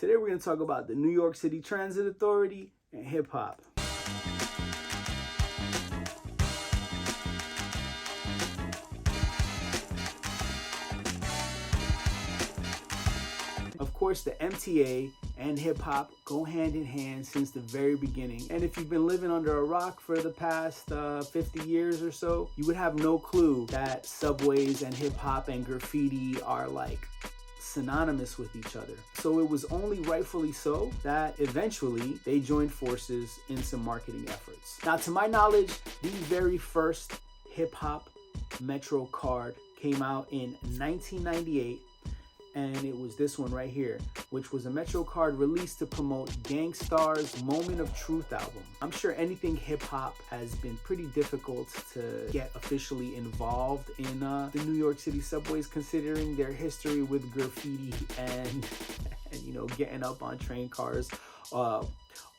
Today we're going to talk about the New York City Transit Authority and hip hop. Of course, the MTA and hip hop go hand in hand since the very beginning. And if you've been living under a rock for the past 50 years or so, you would have no clue that subways and hip hop and graffiti are like synonymous with each other. So it was only rightfully so that eventually they joined forces in some marketing efforts. Now, to my knowledge, the very first hip hop Metro card came out in 1998. And it was this one right here, which was a Metro card released to promote Gang Starr's Moment of Truth album. I'm sure anything hip-hop has been pretty difficult to get officially involved in the New York City subways, considering their history with graffiti and you know, getting up on train cars all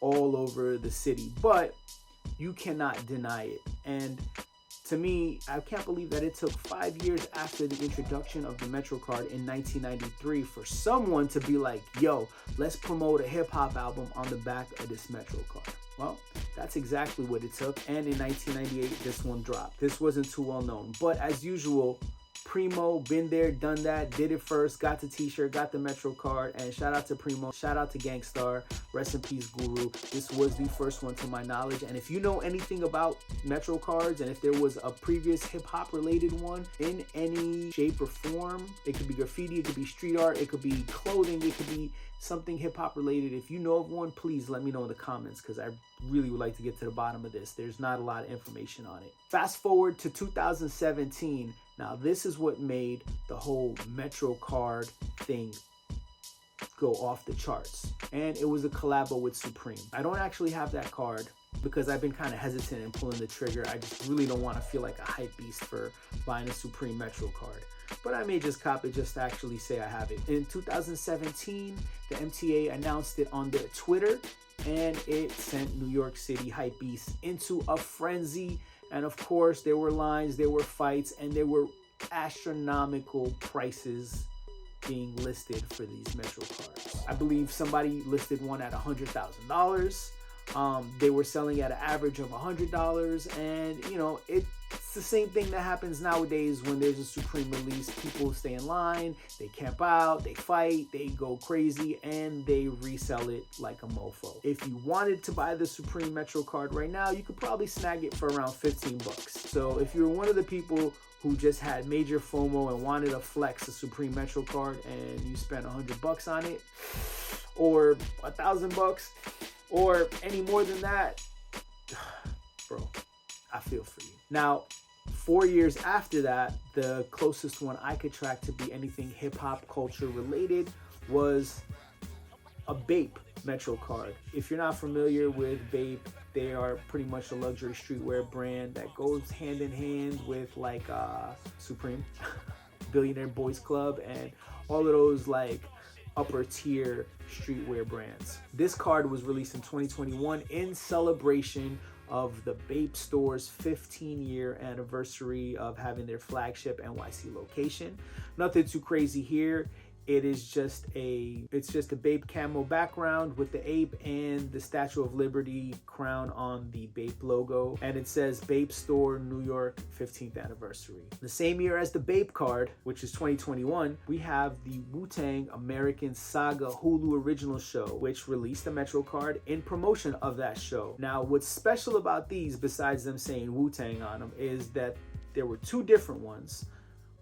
over the city. But you cannot deny it. And to me, I can't believe that it took 5 years after the introduction of the Metro card in 1993 for someone to be like, yo, let's promote a hip hop album on the back of this Metro card. Well, that's exactly what it took. And in 1998, this one dropped. This wasn't too well known, but as usual, Primo, been there, done that, did it first, got the t-shirt, got the Metro card, and shout out to Primo, shout out to Gang Starr, rest in peace Guru. This was the first one to my knowledge. And if you know anything about Metro cards, and if there was a previous hip-hop related one in any shape or form, it could be graffiti, it could be street art, it could be clothing, it could be something hip-hop related. If you know of one, please let me know in the comments, because I really would like to get to the bottom of this. There's not a lot of information on it. Fast forward to 2017. Now, this is what made the whole Metro card thing go off the charts. And it was a collabo with Supreme. I don't actually have that card because I've been kind of hesitant in pulling the trigger. I just really don't want to feel like a hype beast for buying a Supreme Metro card. But I may just cop it just to actually say I have it. In 2017, the MTA announced it on their Twitter, and it sent New York City hype beasts into a frenzy. And of course, there were lines, there were fights, and there were astronomical prices being listed for these Metro cards. I believe somebody listed one at $100,000. They were selling at an average of $100, and you know, it's the same thing that happens nowadays when there's a Supreme release. People stay in line, they camp out, they fight, they go crazy, and they resell it like a mofo. If you wanted to buy the Supreme Metro card right now, you could probably snag it for around 15 bucks. So if you're one of the people who just had major FOMO and wanted to flex a Supreme Metro card and you spent 100 bucks on it, or 1,000 bucks, or any more than that, bro, I feel for you. Now, 4 years after that, the closest one I could track to be anything hip-hop culture related was a b.i.g Metro card. If you're not familiar with b.i.g, they are pretty much a luxury streetwear brand that goes hand in hand with like Supreme, Billionaire Boys Club, and all of those like upper tier streetwear brands. This card was released in 2021 in celebration of the b.i.g store's 15-year anniversary of having their flagship NYC location. Nothing too crazy here. It's just a b.i.g camo background with the ape and the Statue of Liberty crown on the b.i.g logo, and it says b.i.g store New York 15th anniversary. The same year as the b.i.g card, which is 2021, we have the Wu-Tang American Saga Hulu original show, which released a Metro card in promotion of that show. Now, what's special about these, besides them saying Wu-Tang on them, is that there were two different ones.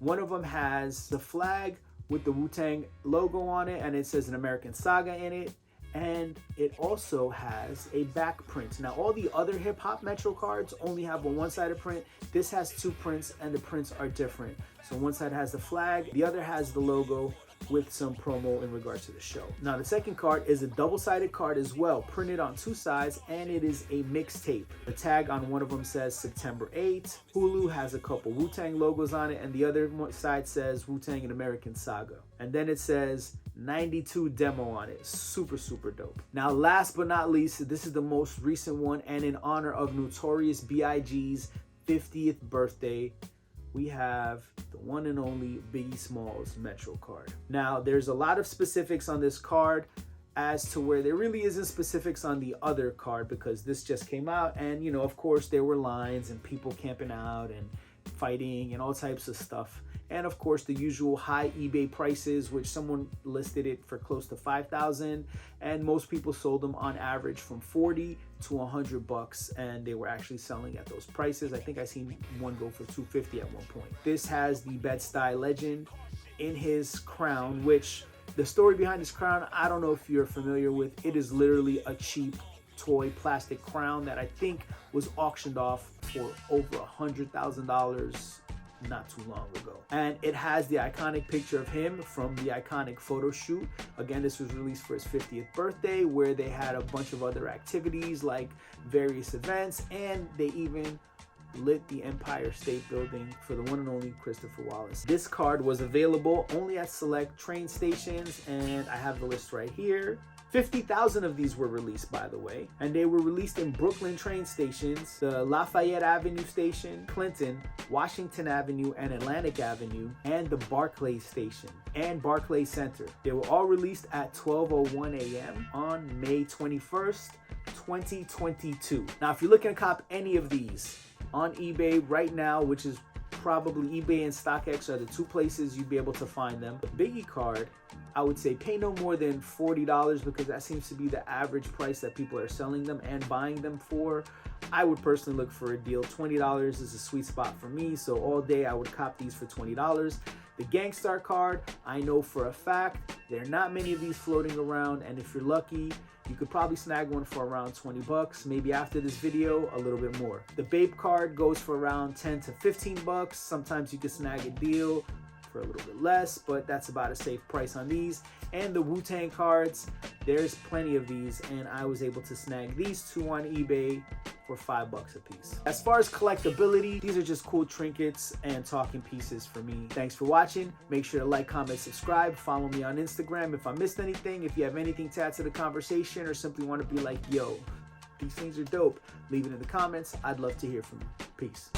One of them has the flag with the Wu-Tang logo on it, and it says an American Saga in it, and it also has a back print. Now, all the other hip-hop Metro cards only have a one-sided print. This has two prints, and the prints are different. So one side has the flag, the other has the logo with some promo in regards to the show. Now, the second card is a double-sided card as well, printed on two sides, and it is a mixtape. The tag on one of them says September 8th. Hulu has a couple Wu-Tang logos on it, and the other side says Wu-Tang and American Saga. And then it says 92 demo on it. Super, super dope. Now, last but not least, this is the most recent one, and in honor of Notorious B.I.G's 50th birthday, we have the one and only Biggie Smalls Metro card. Now, there's a lot of specifics on this card. as to where there really isn't specifics on the other card, because this just came out, and you know, of course there were lines and people camping out and fighting and all types of stuff. And of course the usual high eBay prices, which someone listed it for close to 5,000, and most people sold them on average from 40 to 100 bucks, and they were actually selling at those prices. I think I seen one go for 250 at one point. This has the Bed-Stuy legend in his crown, which the story behind this crown, I don't know if you're familiar with. It is literally a cheap toy plastic crown that I think was auctioned off for over $100,000 not too long ago. And it has the iconic picture of him from the iconic photo shoot. Again, this was released for his 50th birthday, where they had a bunch of other activities like various events, and they even lit the Empire State Building for the one and only Christopher Wallace. This card was available only at select train stations, and I have the list right here. 50,000 of these were released, by the way, and they were released in Brooklyn train stations, the Lafayette Avenue station, Clinton, Washington Avenue, and Atlantic Avenue, and the Barclays station and Barclays Center. They were all released at 12:01 a.m. on May 21st, 2022. Now, if you're looking to cop any of these on eBay right now, which is probably eBay and StockX are the two places you'd be able to find them. The b.i.g card, I would say pay no more than $40, because that seems to be the average price that people are selling them and buying them for. I would personally look for a deal. $20 is a sweet spot for me, so all day I would cop these for $20. The Gangstar card, I know for a fact there are not many of these floating around, and if you're lucky, you could probably snag one for around 20 bucks. Maybe after this video, a little bit more. The Bape card goes for around 10 to 15 bucks. Sometimes you can snag a deal for a little bit less, but that's about a safe price on these. And the Wu-Tang cards, there's plenty of these, and I was able to snag these two on eBay for $5 a piece. As far as collectability, these are just cool trinkets and talking pieces for me. Thanks for watching. Make sure to like, comment, subscribe. Follow me on Instagram if I missed anything. If you have anything to add to the conversation or simply want to be like, yo, these things are dope, leave it in the comments. I'd love to hear from you. Peace.